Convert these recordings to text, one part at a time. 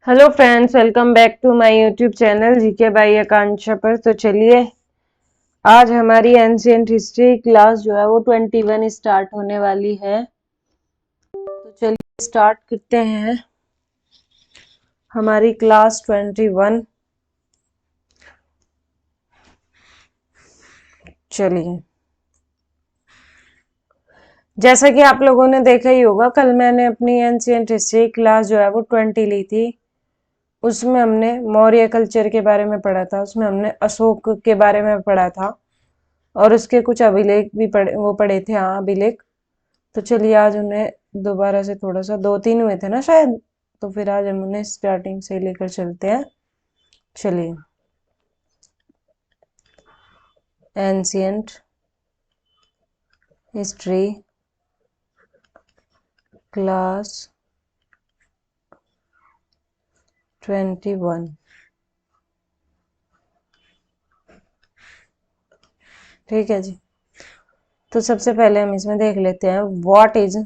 Hello friends, welcome back to my YouTube channel GK by Akanksha पर। तो चलिए, आज हमारी एंशिएंट हिस्ट्री क्लास जो है वो 21 स्टार्ट होने वाली है। तो चलिए स्टार्ट करते हैं हमारी क्लास 21। चलिए, जैसा कि आप लोगों ने देखा ही होगा, कल मैंने अपनी एंशिएंट हिस्ट्री क्लास जो है वो 20 ली थी। उसमें हमने मौर्य कल्चर के बारे में पढ़ा था, उसमें हमने अशोक के बारे में पढ़ा था और उसके कुछ अभिलेख भी पढ़े थे। हाँ, अभिलेख। तो चलिए आज उन्हें दोबारा से थोड़ा सा, 2-3 हुए थे ना शायद, तो फिर आज हम उन्हें स्टार्टिंग से लेकर चलते हैं। चलिए, एंशियंट हिस्ट्री क्लास 21। ठीक है जी। तो सबसे पहले हम इसमें देख लेते हैं व्हाट इज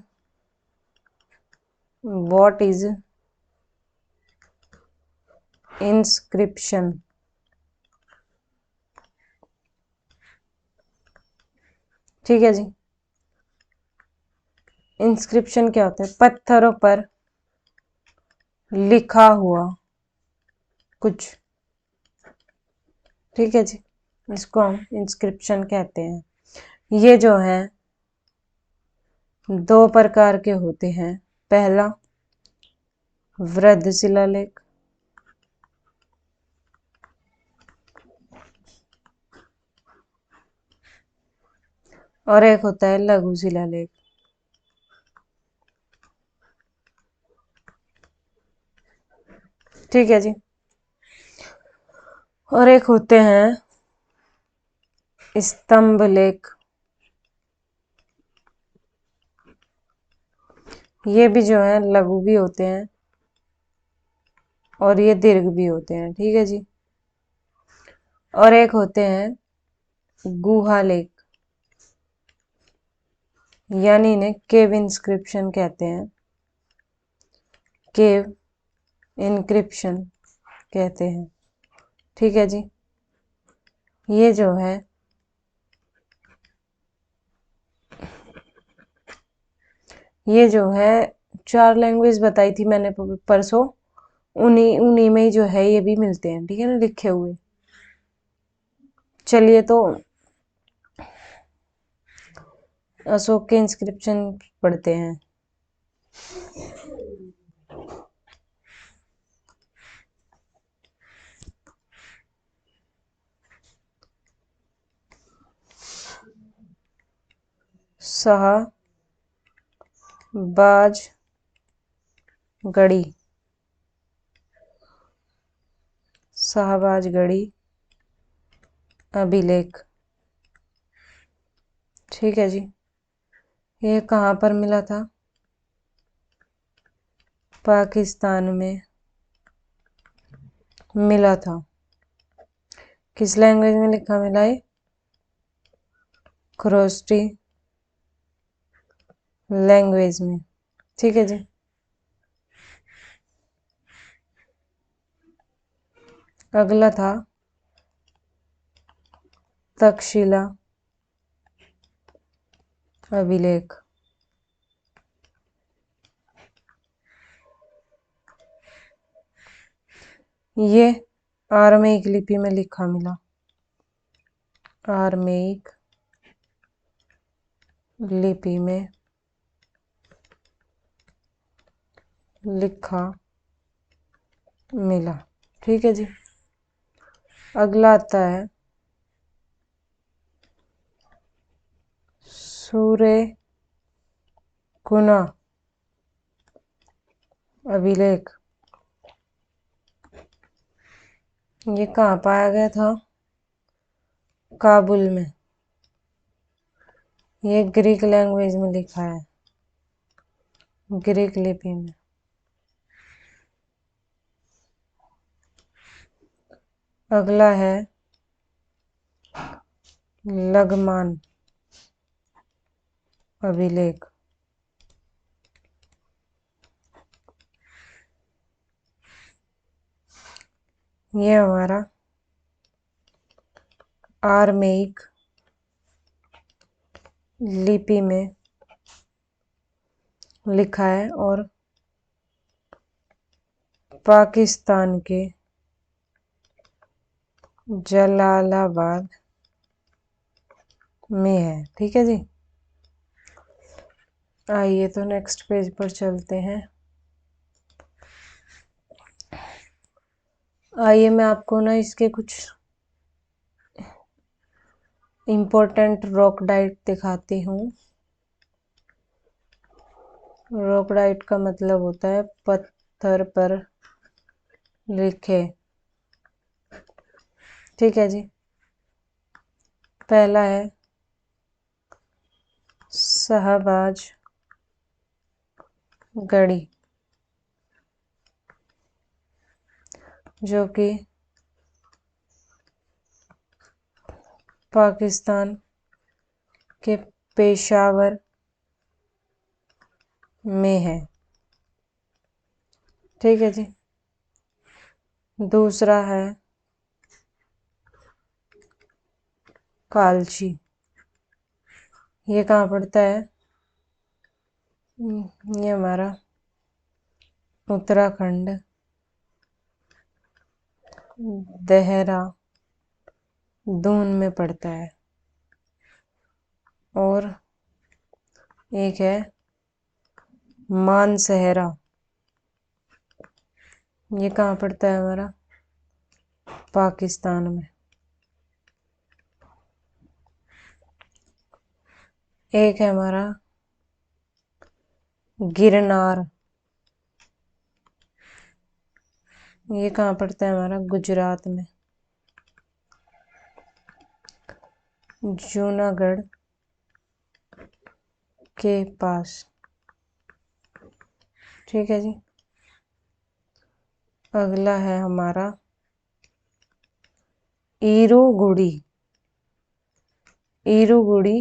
इंस्क्रिप्शन। ठीक है जी। इंस्क्रिप्शन क्या होता है? पत्थरों पर लिखा हुआ कुछ। ठीक है जी, इसको हम इंस्क्रिप्शन कहते हैं। ये जो है दो प्रकार के होते हैं। पहला वृद्ध शिलालेख, और एक होता है लघु शिलालेख। ठीक है जी। और एक होते हैं स्तंभ लेख। ये भी जो है लघु भी होते हैं और ये दीर्घ भी होते हैं। ठीक है जी। और एक होते हैं गुहा लेख, यानी इन्हें केव इंस्क्रिप्शन कहते हैं। केव इनक्रिप्शन कहते हैं। ठीक है जी। ये जो है चार लैंग्वेज बताई थी मैंने परसों, उन्हीं उन्हीं में ही जो है ये भी मिलते हैं। ठीक है ना, लिखे हुए। चलिए, तो अशोक के इंस्क्रिप्शन पढ़ते हैं। शाहबाजगढ़ी, शाहबाजगढ़ी अभिलेख। ठीक है जी। ये कहाँ पर मिला था? पाकिस्तान में मिला था। किस लैंग्वेज में लिखा मिला है? खरोष्टी लैंग्वेज में। ठीक है जी। अगला था तक्षशिला अभिलेख। ये आरमेइक लिपि में लिखा मिला। आरमेइक लिपि में लिखा मिला। ठीक है जी। अगला आता है सुरेकुना अभिलेख। ये कहाँ पाया गया था? काबुल में। ये ग्रीक लैंग्वेज में लिखा है, ग्रीक लिपि में। अगला है लगमान अभिलेख। ये हमारा आरमेइक लिपि में लिखा है और पाकिस्तान के जलालाबाद में है। ठीक है जी। आइए तो नेक्स्ट पेज पर चलते हैं। आइए मैं आपको ना इसके कुछ इम्पोर्टेंट रॉक डाइट दिखाती हूँ। रॉक डाइट का मतलब होता है पत्थर पर लिखे। ठीक है जी। पहला है शहबाज गढ़ी, जो कि पाकिस्तान के पेशावर में है। ठीक है जी। दूसरा है कालची। ये कहाँ पड़ता है? ये हमारा उत्तराखंड देहरादून में पड़ता है। और एक है मानसहरा। ये कहाँ पड़ता है? हमारा पाकिस्तान में। एक है हमारा गिरनार। ये कहाँ पड़ता है? हमारा गुजरात में, जूनागढ़ के पास। ठीक है जी। अगला है हमारा ईरूगुड़ी। ईरूगुड़ी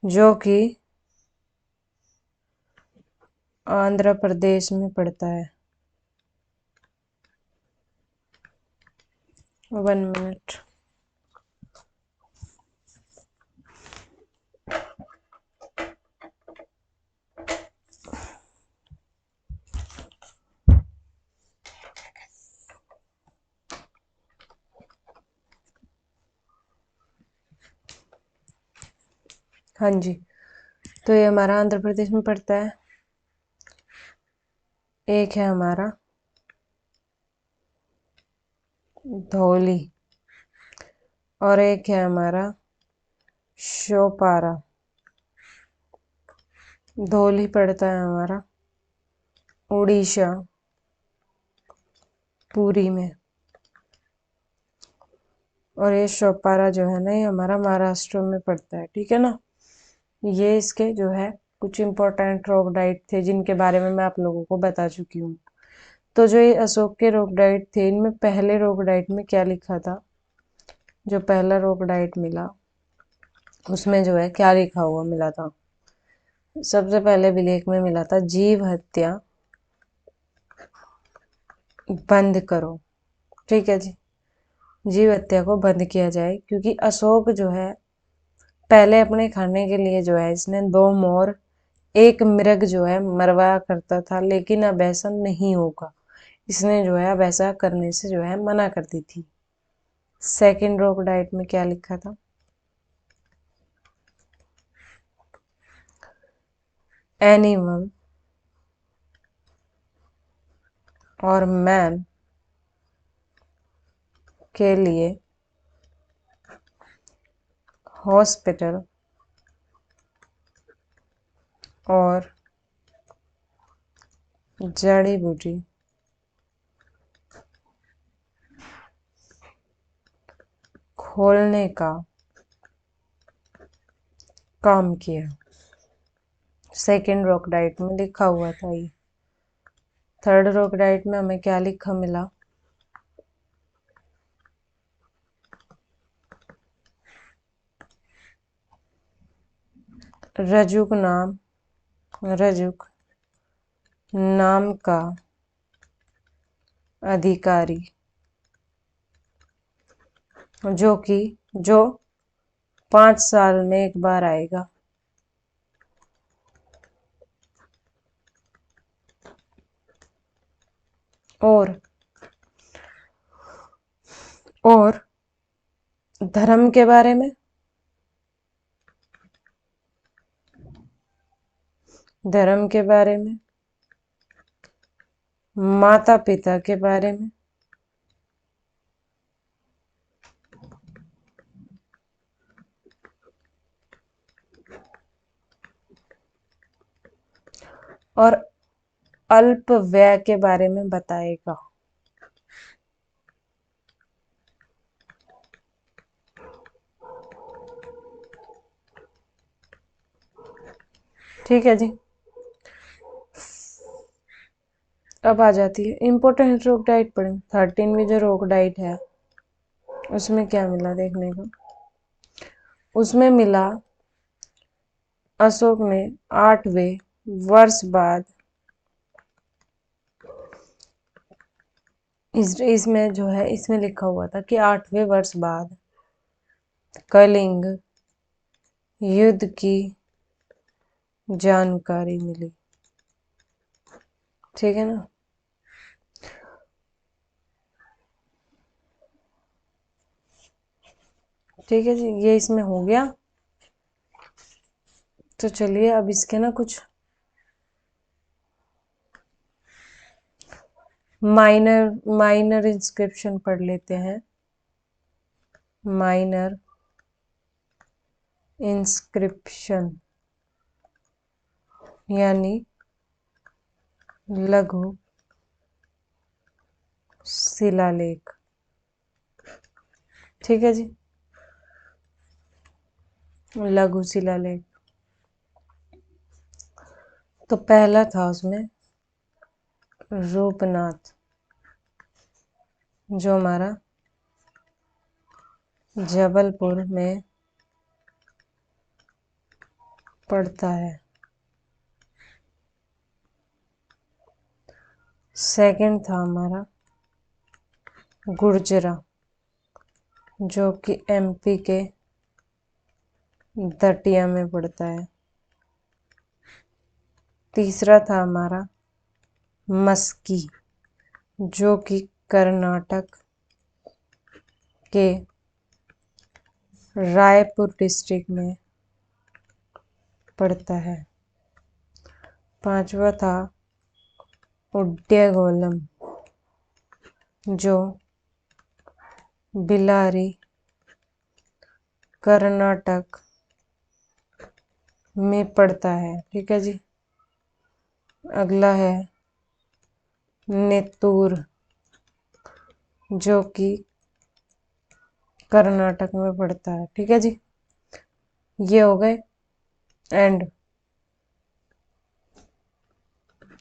जो कि आंध्र प्रदेश में पड़ता है। 1 मिनट। हाँ जी, तो ये हमारा आंध्र प्रदेश में पड़ता है। एक है हमारा धौली और एक है हमारा शोपारा। धौली पड़ता है हमारा उड़ीसा पुरी में, और ये शोपारा जो है ना, ये हमारा महाराष्ट्र में पड़ता है। ठीक है ना। ये इसके जो है कुछ इम्पोर्टेंट रॉक डाइट थे जिनके बारे में मैं आप लोगों को बता चुकी हूँ। तो जो ये अशोक के रॉक डाइट थे, इनमें पहले रॉक डाइट में क्या लिखा था? जो पहला रॉक डाइट मिला उसमें जो है क्या लिखा हुआ मिला था? सबसे पहले विलेख में मिला था जीव हत्या बंद करो। ठीक है जी। जीव हत्या को बंद किया जाए, क्योंकि अशोक जो है पहले अपने खाने के लिए जो है इसने 2 मोर 1 मृग जो है मरवाया करता था, लेकिन अब ऐसा नहीं होगा। इसने जो है अब ऐसा करने से जो है मना कर दी थी। सेकंड रॉक डाइट में क्या लिखा था? एनिमल और मैन के लिए हॉस्पिटल और जड़ी बूटी खोलने का काम किया। सेकंड रॉक डाइट में लिखा हुआ था ये। थर्ड रॉक डाइट में हमें क्या लिखा मिला? रजुक नाम का अधिकारी, जो 5 साल में एक बार आएगा। और धर्म के बारे में, माता पिता के बारे में, और अल्प व्यय के बारे में बताएगा। ठीक है जी। अब आ जाती है इम्पोर्टेंट रोग डाइट पढ़ें। 13वीं जो रोग डाइट है उसमें क्या मिला देखने को। उसमें मिला अशोक ने 8वें वर्ष बाद, इसमें जो है इसमें लिखा हुआ था कि 8वें वर्ष बाद कलिंग युद्ध की जानकारी मिली। ठीक है ना। ठीक है जी, ये इसमें हो गया। तो चलिए अब इसके ना कुछ माइनर इंस्क्रिप्शन पढ़ लेते हैं। माइनर इंस्क्रिप्शन यानी लघु शिलालेख। ठीक है जी, लघु शिलालेख। तो पहला था उसमें रूपनाथ, जो हमारा जबलपुर में पड़ता है। सेकंड था हमारा गुर्जरा, जो कि एमपी के दतिया में पड़ता है। तीसरा था हमारा मस्की, जो कि कर्नाटक के रायपुर डिस्ट्रिक्ट में पड़ता है। पांचवा था उड्डयगोलम, जो बिलारी कर्नाटक में पड़ता है। ठीक है जी। अगला है नेत्तूर, जो कि कर्नाटक में पड़ता है। ठीक है जी, ये हो गए। एंड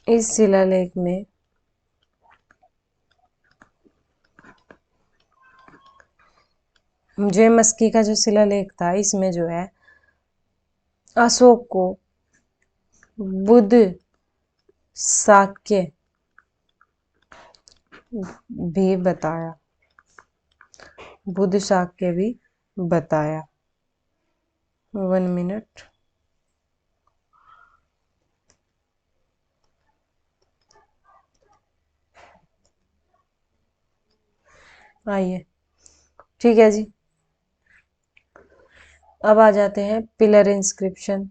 इस शिलालेख में जय मस्की का जो शिलालेख था, इसमें जो है अशोक को बुद्ध शाक्य भी बताया, बुद्ध शाक्य भी बताया। 1 मिनट। आइए, ठीक है जी। अब आ जाते हैं पिलर इंस्क्रिप्शन।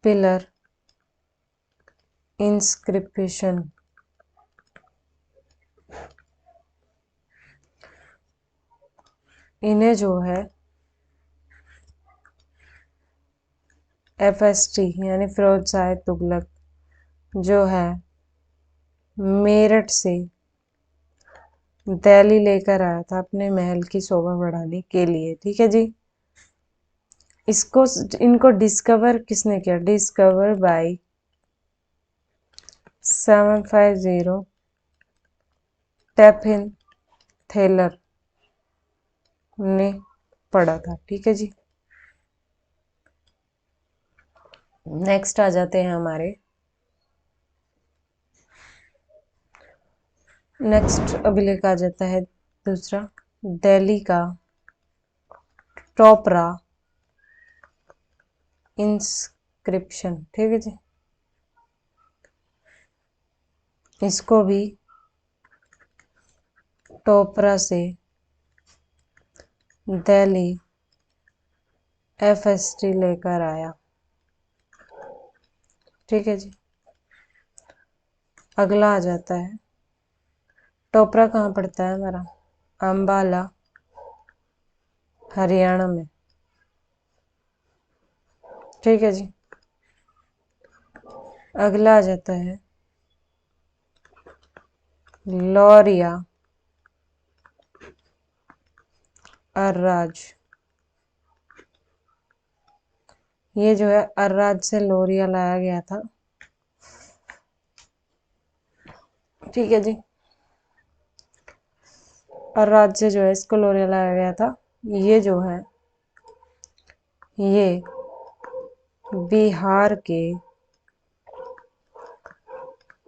पिलर इंस्क्रिप्शन इन्हें जो है FST यानी फिरोज शाह तुगलक जो है मेरठ से दिल्ली लेकर आया था अपने महल की शोभा बढ़ाने के लिए। ठीक है जी। इनको डिस्कवर किसने किया? डिस्कवर बाय 750 टेफिन थेलर ने पढ़ा था। ठीक है जी। नेक्स्ट आ जाते हैं हमारे नेक्स्ट अभिलेख आ जाता है दूसरा, दिल्ली का टोपरा इंस्क्रिप्शन। ठीक है जी, इसको भी टोपरा से दिल्ली FST लेकर आया। ठीक है जी, अगला आ जाता है, टोपरा कहाँ पड़ता है हमारा? अंबाला, हरियाणा में। ठीक है जी, अगला आ जाता है लौरिया अर्राज। ये जो है अर्राज से लौरिया लाया गया था। ठीक है जी, अर्राज से जो है इसको लौरिया लाया गया था। ये जो है ये बिहार के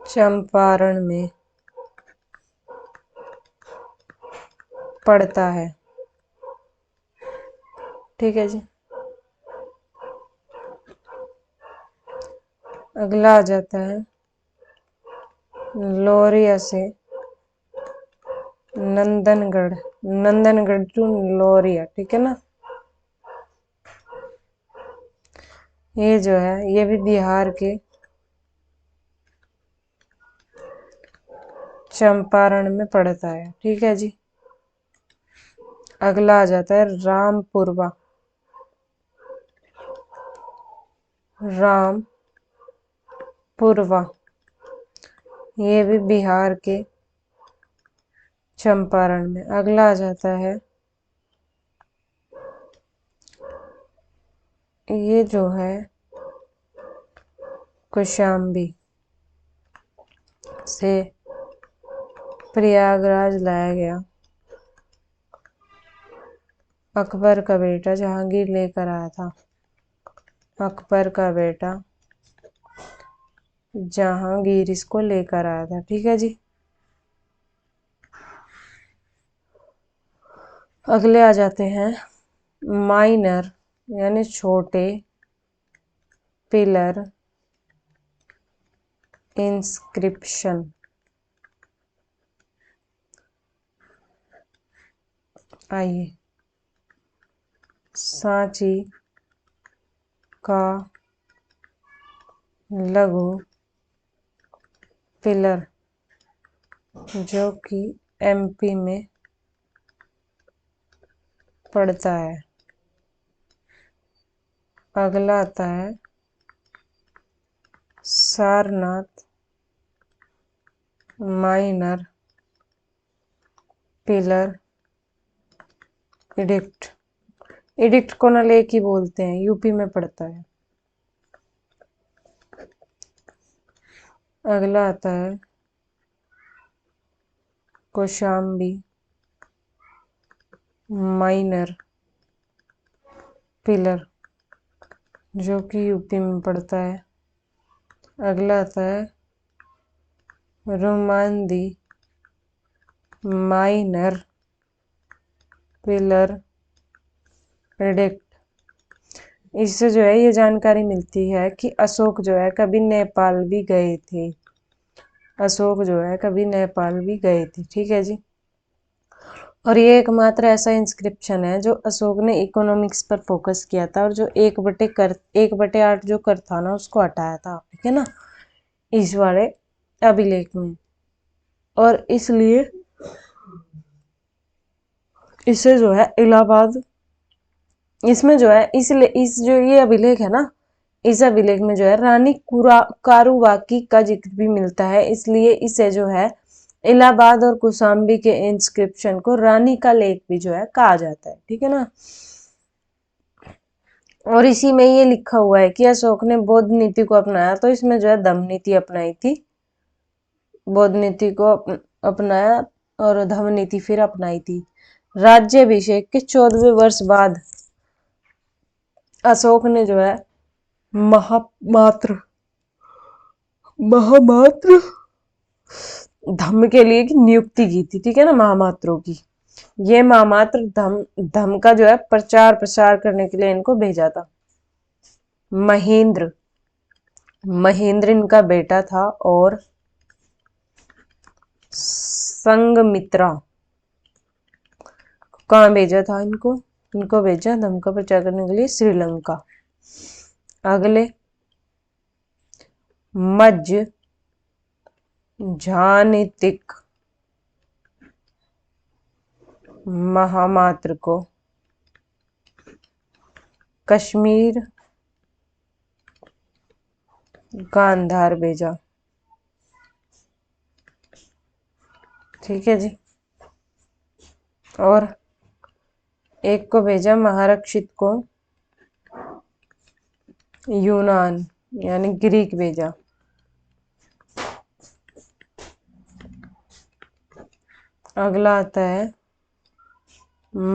चंपारण में पड़ता है। ठीक है जी, अगला आ जाता है लौरिया से नंदनगढ़, नंदनगढ़ टू लौरिया। ठीक है ना, ये जो है ये भी बिहार के चंपारण में पड़ता है। ठीक है जी, अगला आ जाता है रामपुरवा, रामपुरवा, ये भी बिहार के चंपारण में। अगला आ जाता है ये जो है कौशाम्बी से प्रयागराज लाया गया। अकबर का बेटा जहांगीर लेकर आया था। अकबर का बेटा जहांगीर इसको लेकर आया था। ठीक है जी, अगले आ जाते हैं माइनर यानी छोटे पिलर इंस्क्रिप्शन। आइए, सांची का लघु पिलर जो कि MP में पड़ता है। अगला आता है Sarnath minor pillar edict. Edict को ना लेक ही बोलते हैं, यूपी में पड़ता है। अगला आता है कौशाम्बी माइनर पिलर जो कि यूपी में पड़ता है। अगला आता है रुमांदी माइनर पिलर प्रेडिक्ट। इससे जो है ये जानकारी मिलती है कि अशोक जो है कभी नेपाल भी गए थे। अशोक जो है कभी नेपाल भी गए थे। ठीक है जी, और ये एकमात्र ऐसा इंस्क्रिप्शन है जो अशोक ने इकोनॉमिक्स पर फोकस किया था और जो 1/8 जो कर था ना उसको हटाया था। ठीक है ना, इस वाले अभिलेख में, और इसलिए इसे जो है इलाहाबाद, इसमें जो है इसलिए इस जो ये अभिलेख है ना, इस अभिलेख में जो है रानी कारूबाकी का जिक्र भी मिलता है। इसलिए इसे जो है इलाहाबाद और कौशाम्बी के इंस्क्रिप्शन को रानी का लेख भी जो है कहा जाता है। ठीक है ना, और इसी में ये लिखा हुआ है कि अशोक ने बौद्ध नीति को अपनाया, तो इसमें जो है धम्म नीति अपनाई थी। बौद्ध नीति को अपनाया और धम्म नीति फिर अपनाई थी। राज्याभिषेक के 14वें वर्ष बाद अशोक ने जो है महामात्र धम्म के लिए की नियुक्ति की थी, ठीक है ना, महामात्रों की। ये महामात्र धम्म का जो है प्रचार प्रसार करने के लिए इनको भेजा था। महेंद्र, महेंद्र इनका बेटा था, और संघमित्रा, कहाँ भेजा था इनको? इनको भेजा धम्म का प्रचार करने के लिए श्रीलंका। अगले मज्ज झानितिक महामात्र को कश्मीर गांधार भेजा, ठीक है जी। और एक को भेजा महारक्षित को यूनान यानी ग्रीक भेजा। अगला आता है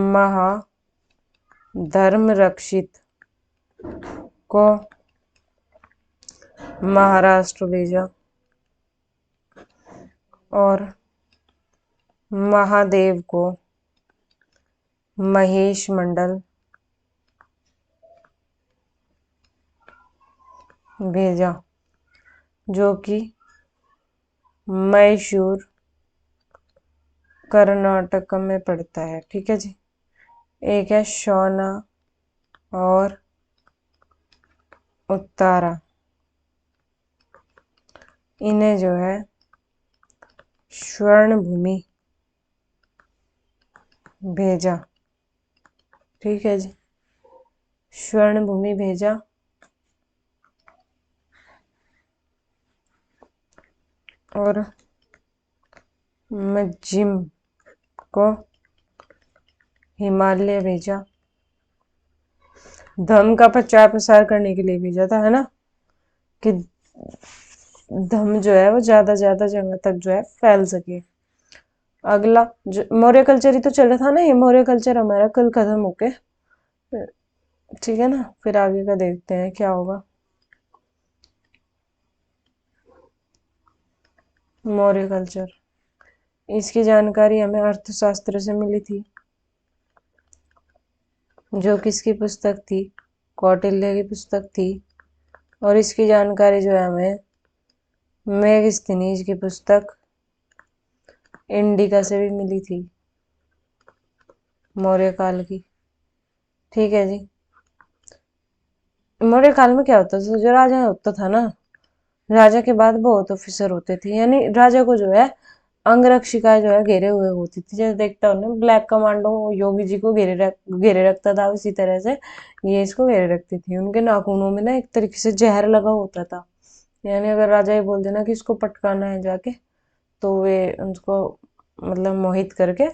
महाधर्म रक्षित को महाराष्ट्र भेजा, और महादेव को महेश मंडल भेजा, जो कि मैसूर कर्नाटक में पड़ता है, ठीक है जी। एक है शोना और उत्तारा, इन्हें जो है स्वर्ण भूमि भेजा, ठीक है जी, स्वर्ण भूमि भेजा। और मज्जिम को हिमालय भेजा, धम्म का प्रचार प्रसार करने के लिए भेजा था, है ना, कि धम्म जो है वो ज्यादा ज्यादा जगह तक जो है फैल सके। अगला जो मौर्य कल्चर ही तो चल रहा था ना, ये मौर्य कल्चर हमारा कल खत्म होके, ठीक है ना, फिर आगे का देखते हैं क्या होगा। मौर्य कल्चर, इसकी जानकारी हमें अर्थशास्त्र से मिली थी, जो किसकी पुस्तक थी? कौटिल्य की पुस्तक थी। और इसकी जानकारी जो है हमें मेगस्थनीज की पुस्तक इंडिका से भी मिली थी, मौर्य काल की, ठीक है जी। मौर्य काल में क्या होता था? जो राजा होता था ना, राजा के बाद बहुत ऑफिसर होते थे, यानी राजा को जो है अंगरक्षिकाएं जो है घेरे हुए होती थी। जैसे देखता हूँ ना, ब्लैक कमांडो योगी जी को घेरे रखता था, उसी तरह से ये इसको घेरे रखती थी। उनके नाखूनों में ना एक तरीके से जहर लगा होता था, यानी अगर राजा ये बोल देना कि इसको पटकाना है जाके, तो वे उनको मतलब मोहित करके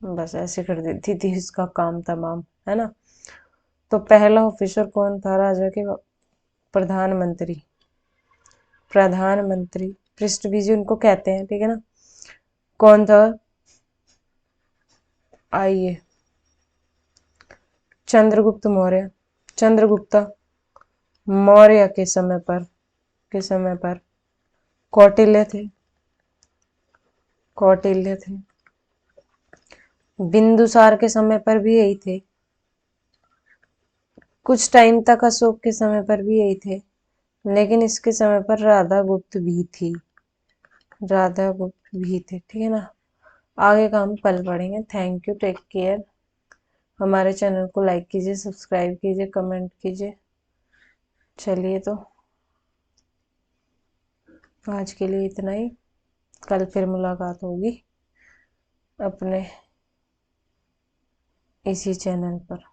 बस ऐसे कर देती थी, इसका काम तमाम, है ना। तो पहला ऑफिसर कौन था राजा के? प्रधानमंत्री, प्रधानमंत्री पृष्ठभूमि उनको कहते हैं, ठीक है ना। कौन था? आइए, चंद्रगुप्त मौर्य। चंद्रगुप्त मौर्य के समय पर कौटिल्य थे, कौटिल्य थे। बिंदुसार के समय पर भी यही थे, कुछ टाइम तक अशोक के समय पर भी यही थे, लेकिन इसके समय पर राधा गुप्त भी थी, राधा गुप्त भी थे, ठीक है ना। आगे का हम कल पढ़ेंगे। Thank you, take care. हमारे चैनल को लाइक कीजिए, सब्सक्राइब कीजिए, कमेंट कीजिए। चलिए, तो आज के लिए इतना ही, कल फिर मुलाकात होगी अपने इसी चैनल पर।